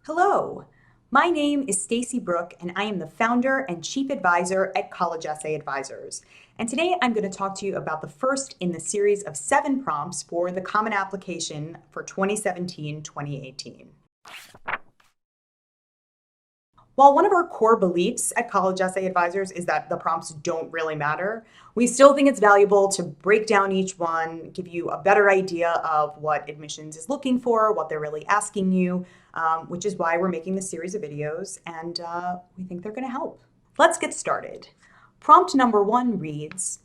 Hello, my name is Stacey Brook, and I am the founder and chief advisor at College Essay Advisors. And today I'm going to talk to you about the first in the series of 7 prompts for the Common Application for 2017-2018. While one of our core beliefs at College Essay Advisors is that the prompts don't really matter, we still think it's valuable to break down each one, give you a better idea of what admissions is looking for, what they're really asking you, which is why we're making this series of videos, and we think they're going to help. Let's get started. Prompt number 1 reads,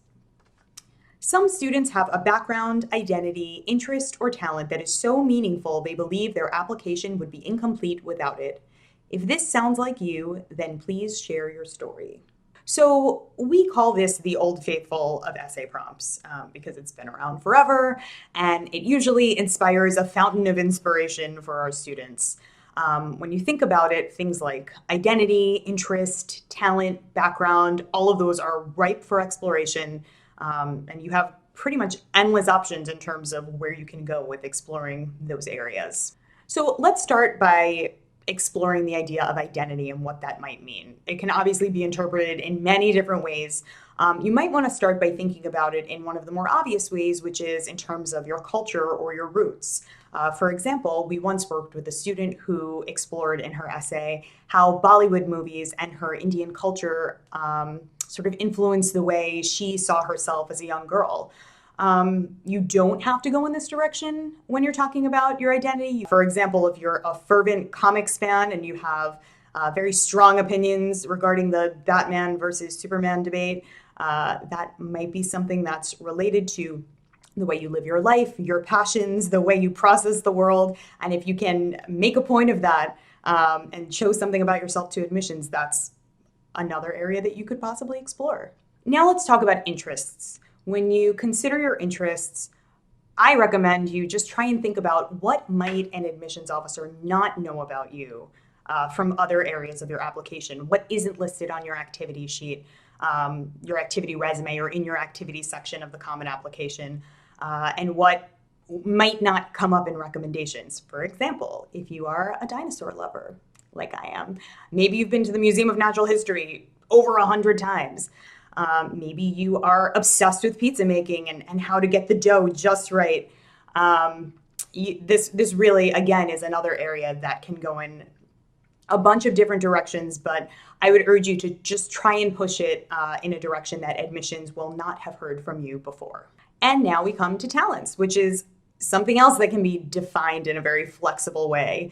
some students have a background, identity, interest, or talent that is so meaningful they believe their application would be incomplete without it. If this sounds like you, then please share your story. So we call this the old faithful of essay prompts because it's been around forever and it usually inspires a fountain of inspiration for our students. When you think about it, things like identity, interest, talent, background, all of those are ripe for exploration, and you have pretty much endless options in terms of where you can go with exploring those areas. So let's start by exploring the idea of identity and what that might mean. It can obviously be interpreted in many different ways. You might want to start by thinking about it in one of the more obvious ways, which is in terms of your culture or your roots. For example, we once worked with a student who explored in her essay how Bollywood movies and her Indian culture sort of influenced the way she saw herself as a young girl. You don't have to go in this direction when you're talking about your identity. For example, if you're a fervent comics fan and you have very strong opinions regarding the Batman versus Superman debate, that might be something that's related to the way you live your life, your passions, the way you process the world. And if you can make a point of that and show something about yourself to admissions, that's another area that you could possibly explore. Now let's talk about interests. When you consider your interests, I recommend you just try and think about what might an admissions officer not know about you from other areas of your application. What isn't listed on your activity sheet, your activity resume, or in your activity section of the Common Application, and what might not come up in recommendations. For example, if you are a dinosaur lover, like I am, maybe you've been to the Museum of Natural History over 100 times. Maybe you are obsessed with pizza making and how to get the dough just right. This really, again, is another area that can go in a bunch of different directions, but I would urge you to just try and push it in a direction that admissions will not have heard from you before. And now we come to talents, which is something else that can be defined in a very flexible way.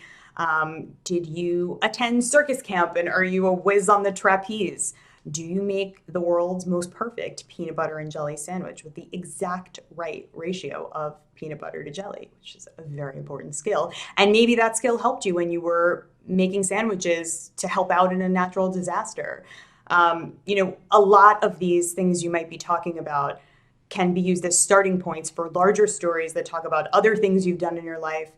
Did you attend circus camp and are you a whiz on the trapeze? Do you make the world's most perfect peanut butter and jelly sandwich with the exact right ratio of peanut butter to jelly, which is a very important skill? And maybe that skill helped you when you were making sandwiches to help out in a natural disaster. A lot of these things you might be talking about can be used as starting points for larger stories that talk about other things you've done in your life.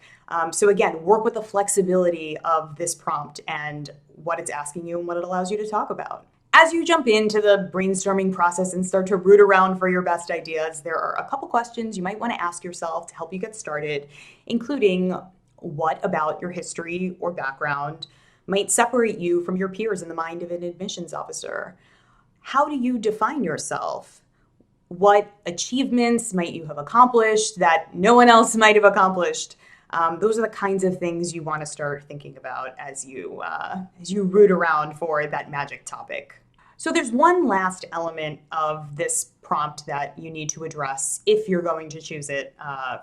So again, work with the flexibility of this prompt and what it's asking you and what it allows you to talk about. As you jump into the brainstorming process and start to root around for your best ideas, there are a couple questions you might want to ask yourself to help you get started, including what about your history or background might separate you from your peers in the mind of an admissions officer? How do you define yourself? What achievements might you have accomplished that no one else might have accomplished? Those are the kinds of things you want to start thinking about as you root around for that magic topic. So there's one last element of this prompt that you need to address if you're going to choose it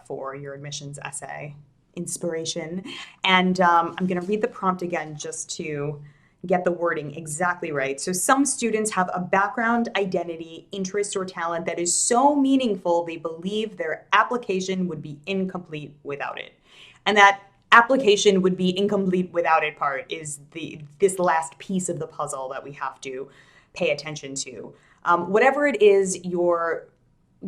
for your admissions essay inspiration. And I'm going to read the prompt again just to get the wording exactly right. So some students have a background, identity, interest, or talent that is so meaningful they believe their application would be incomplete without it. And that application would be incomplete without it part is this last piece of the puzzle that we have to pay attention to. Whatever it is you're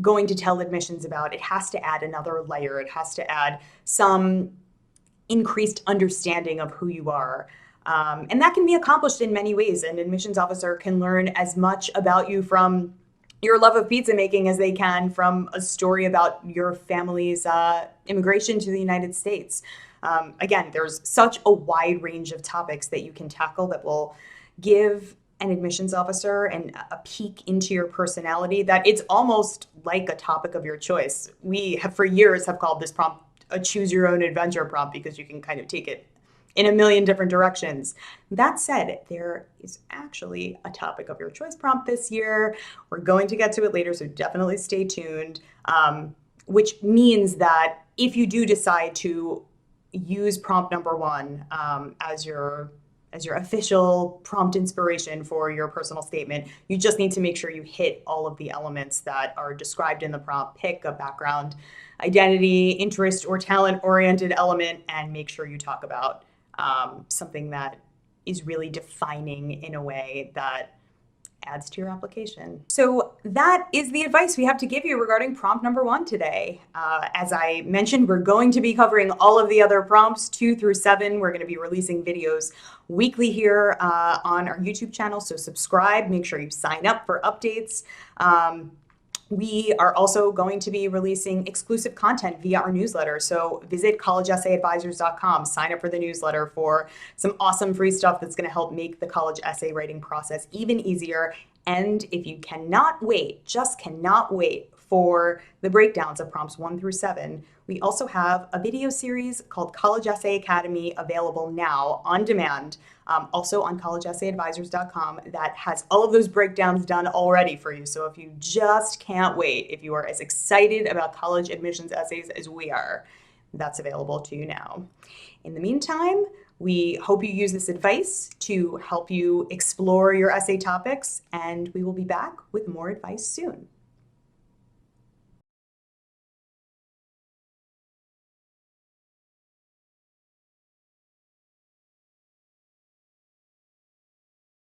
going to tell admissions about, it has to add another layer. It has to add some increased understanding of who you are. And that can be accomplished in many ways. An admissions officer can learn as much about you from your love of pizza making as they can from a story about your family's immigration to the United States. Again, there's such a wide range of topics that you can tackle that will give an admissions officer and a peek into your personality that it's almost like a topic of your choice. We have for years have called this prompt a choose your own adventure prompt because you can kind of take it in a million different directions. That said, there is actually a topic of your choice prompt this year. We're going to get to it later, so definitely stay tuned, which means that if you do decide to use prompt number one as your official prompt inspiration for your personal statement, you just need to make sure you hit all of the elements that are described in the prompt. Pick a background, identity, interest, or talent-oriented element, and make sure you talk about something that is really defining in a way that adds to your application. So that is the advice we have to give you regarding prompt number one today. As I mentioned, we're going to be covering all of the other prompts 2 through 7. We're going to be releasing videos weekly here on our YouTube channel. So subscribe, make sure you sign up for updates. We are also going to be releasing exclusive content via our newsletter. So visit collegeessayadvisors.com, sign up for the newsletter for some awesome free stuff that's going to help make the college essay writing process even easier. And if you cannot wait, just cannot wait for the breakdowns of prompts 1 through 7, we also have a video series called College Essay Academy available now on demand, also on collegeessayadvisors.com, that has all of those breakdowns done already for you. So if you just can't wait, if you are as excited about college admissions essays as we are, that's available to you now. In the meantime, we hope you use this advice to help you explore your essay topics, and we will be back with more advice soon.